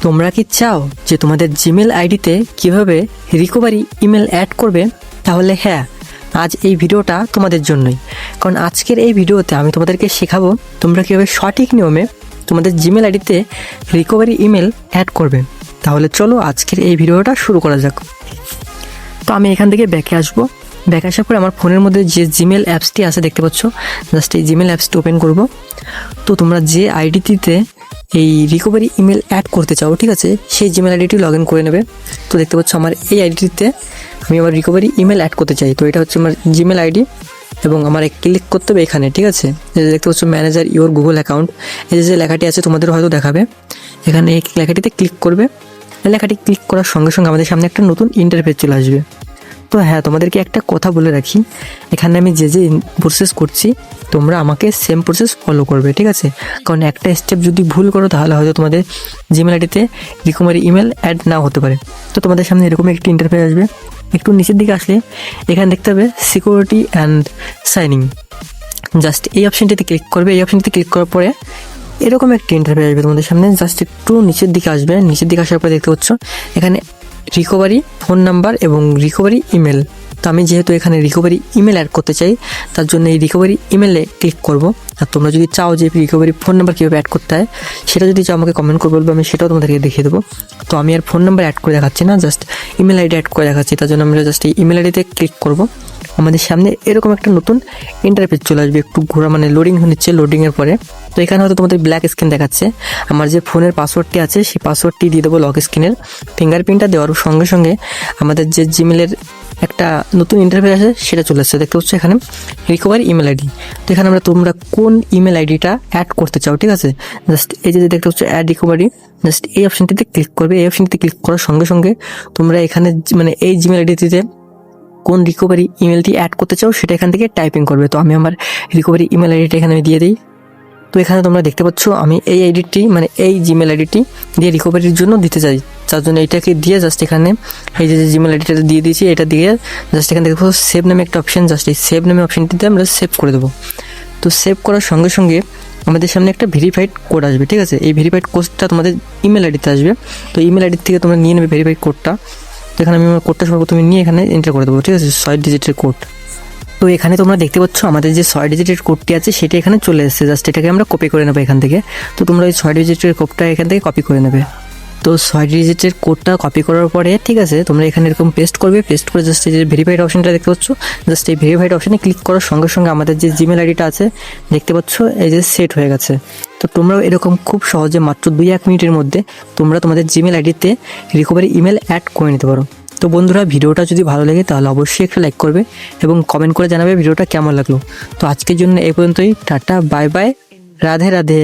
তোমরা কি চাও যে তোমাদের জিমেল আইডিতে কিভাবে রিকভারি ইমেল অ্যাড করবে? তাহলে হ্যাঁ, আজ এই ভিডিওটা তোমাদের জন্যই। কারণ আজকের এই ভিডিওতে আমি তোমাদেরকে শেখাবো তোমরা কীভাবে সঠিক নিয়মে তোমাদের জিমেল আইডিতে রিকভারি ইমেল অ্যাড করবে। তাহলে চলো আজকের এই ভিডিওটা শুরু করা যাক। তো আমি এখান থেকে ব্যাকে আসবো। ব্যাকে আসার পরে আমার ফোনের মধ্যে যে জিমেল অ্যাপসটি আছে দেখতে পাচ্ছ, জাস্ট এই জিমেল অ্যাপসটি ওপেন করব। তো তোমরা যে আইডিটিতে এই রিকভারি ইমেল অ্যাড করতে চাও, ঠিক আছে, সেই জিমেল আইডিটি লগ ইন করে নেবে। তো দেখতে পাচ্ছ আমার এই আইডিটিতে আমি আমার রিকভারি ইমেল অ্যাড করতে চাই। তো এটা হচ্ছে আমার জিমেল আইডি এবং আমার ক্লিক করতে হবে এখানে, ঠিক আছে। দেখতে পাচ্ছ ম্যানেজার ইওর গুগল অ্যাকাউন্ট, এই যে লেখাটি আছে তোমাদের হয়তো দেখাবে। এখানে এই লেখাটিতে ক্লিক করবে। লেখাটি ক্লিক করার সঙ্গে সঙ্গে আমাদের সামনে একটা নতুন ইন্টারফেস চলে আসবে। তো হ্যাঁ, তোমাদেরকে একটা কথা বলে রাখি, এখানে আমি যে প্রসেস করছি তোমরা আমাকে সেম প্রসেস ফলো করবে, ঠিক আছে। কারণ একটা স্টেপ যদি ভুল করো তাহলে হয়তো তোমাদের জিমেল আইডিতে রিকভারি ইমেল অ্যাড নাও হতে পারে। তো তোমাদের সামনে এরকম একটি ইন্টারফেস আসবে। একটু নিচের দিকে আসলে এখানে দেখতে হবে সিকিউরিটি অ্যান্ড সাইনিং, জাস্ট এই অপশানটিতে ক্লিক করবে। এই অপশানটিতে ক্লিক করার পরে এরকম একটি ইন্টারফেস আসবে তোমাদের সামনে। জাস্ট একটু নিচের দিকে আসবে। নিচের দিকে আসার পরে দেখতে পাচ্ছ এখানে রিকভারি ফোন নাম্বার এবং রিকভারি ইমেল। তো আমি যেহেতু এখানে রিকভারি ইমেল অ্যাড করতে চাই, তার জন্য এই রিকভারি ইমেলে ক্লিক করব। আর তোমরা যদি চাও যে রিকভারি ফোন নাম্বার কীভাবে অ্যাড করতে হয় সেটা যদি চাও আমাকে কমেন্ট করে বলবো, আমি সেটাও তোমাদেরকে দেখিয়ে দেবো। তো আমি আর ফোন নাম্বার অ্যাড করে দেখাচ্ছি না, জাস্ট ইমেল আইডি অ্যাড করে দেখাচ্ছি। তার জন্য আমরা জাস্ট এই ইমেল আইডিতে ক্লিক করব। আমাদের সামনে এরকম একটা নতুন ইন্টারফেস চলে আসবে। একটু ঘোরা মানে লোডিং হচ্ছে। লোডিংয়ের পরে তো এখানে হয়তো তোমাদের ব্ল্যাক স্ক্রিন দেখাচ্ছে। আমার যে ফোনের পাসওয়ার্ডটি আছে সেই পাসওয়ার্ডটি দিয়ে দেবো লক স্ক্রিনের। ফিঙ্গারপ্রিন্টটা দেওয়ার সঙ্গে সঙ্গে আমাদের যে জিমেলের একটা নতুন ইন্টারফেস আছে সেটা চলে আসছে। দেখতে পাচ্ছ এখানে রিকভারি ইমেল আইডি। তো এখানে তোমরা কোন ইমেল আইডিটা অ্যাড করতে চাও, ঠিক আছে, জাস্ট এই যে দেখতে পাচ্ছ অ্যাড রিকভারি, জাস্ট এই অপশানটিতে ক্লিক করবে। এই অপশানটিতে ক্লিক করার সঙ্গে সঙ্গে তোমরা এখানে মানে এই জিমেল আইডিতে কোন রিকভারি ইমেলটি অ্যাড করতে চাও সেটা এখান থেকে টাইপিং করবে। তো আমি আমার রিকভারি ইমেল আইডিটা এখানে আমি দিয়ে দিই। তো এখানে তোমরা দেখতে পাচ্ছ আমি এই আইডিটি মানে এই জিমেল আইডিটি দিয়ে রিকভারির জন্য দিতে চাই। তার জন্য এটাকে দিয়ে জাস্ট এখানে এই যে জিমেল আইডিটা দিয়ে দিয়েছি, এটা দিয়ে জাস্ট এখানে দেখবো সেভ নামে একটা অপশান, জাস্ট এই সেভ নামে অপশানটিতে আমরা সেভ করে দেবো। তো সেভ করার সঙ্গে সঙ্গে আমাদের সামনে একটা ভেরিফাইড কোড আসবে, ঠিক আছে। এই ভেরিফাইড কোডটা তোমাদের ইমেল আইডিতে আসবে। তো ইমেল আইডি থেকে তোমরা নিয়ে নেবে ভেরিফাইড কোডটা। তো এখানে আমি আমার কোডটা সর্বপ্রথমে নিয়ে এখানে এন্টার করে দেবো, ঠিক আছে, 6 ডিজিটের কোড। তো এখানে তোমরা দেখতে পাচ্ছ আমাদের যে 6 ডিজিটের কোডটি আছে সেটা এখানে চলে এসেছে। জাস্ট এটাকে আমরা কপি করে নেবো এখান থেকে। তো তোমরা এই 6 ডিজিটের কোডটা এখান থেকে কপি করে নেবে। তো 6 ডিজিটের কোডটা কপি করার পরে, ঠিক আছে, তোমরা এখানে এরকম পেস্ট করবে। পেস্ট করে জাস্ট এই যে ভেরিফাইড অপশানটা দেখতে পাচ্ছ, জাস্ট এই ভেরিফাইড অপশানে ক্লিক করার সঙ্গে সঙ্গে আমাদের যে জিমেল আইডিটা আছে দেখতে পাচ্ছ এই যে সেট হয়ে গেছে। তো তোমরাও এরকম খুব সহজে মাত্র 2-1 মিনিটের মধ্যে তোমরা তোমাদের জিমেল আইডিতে রিকভারি ইমেল অ্যাড করে নিতে পারো। তো বন্ধুরা, ভিডিওটা যদি ভালো লাগে তাহলে অবশ্যই একটা লাইক করবে এবং কমেন্ট করে জানাবে ভিডিওটা কেমন লাগলো। তো আজকের জন্য এই পর্যন্তই। Tata, bye bye, Radhe Radhe.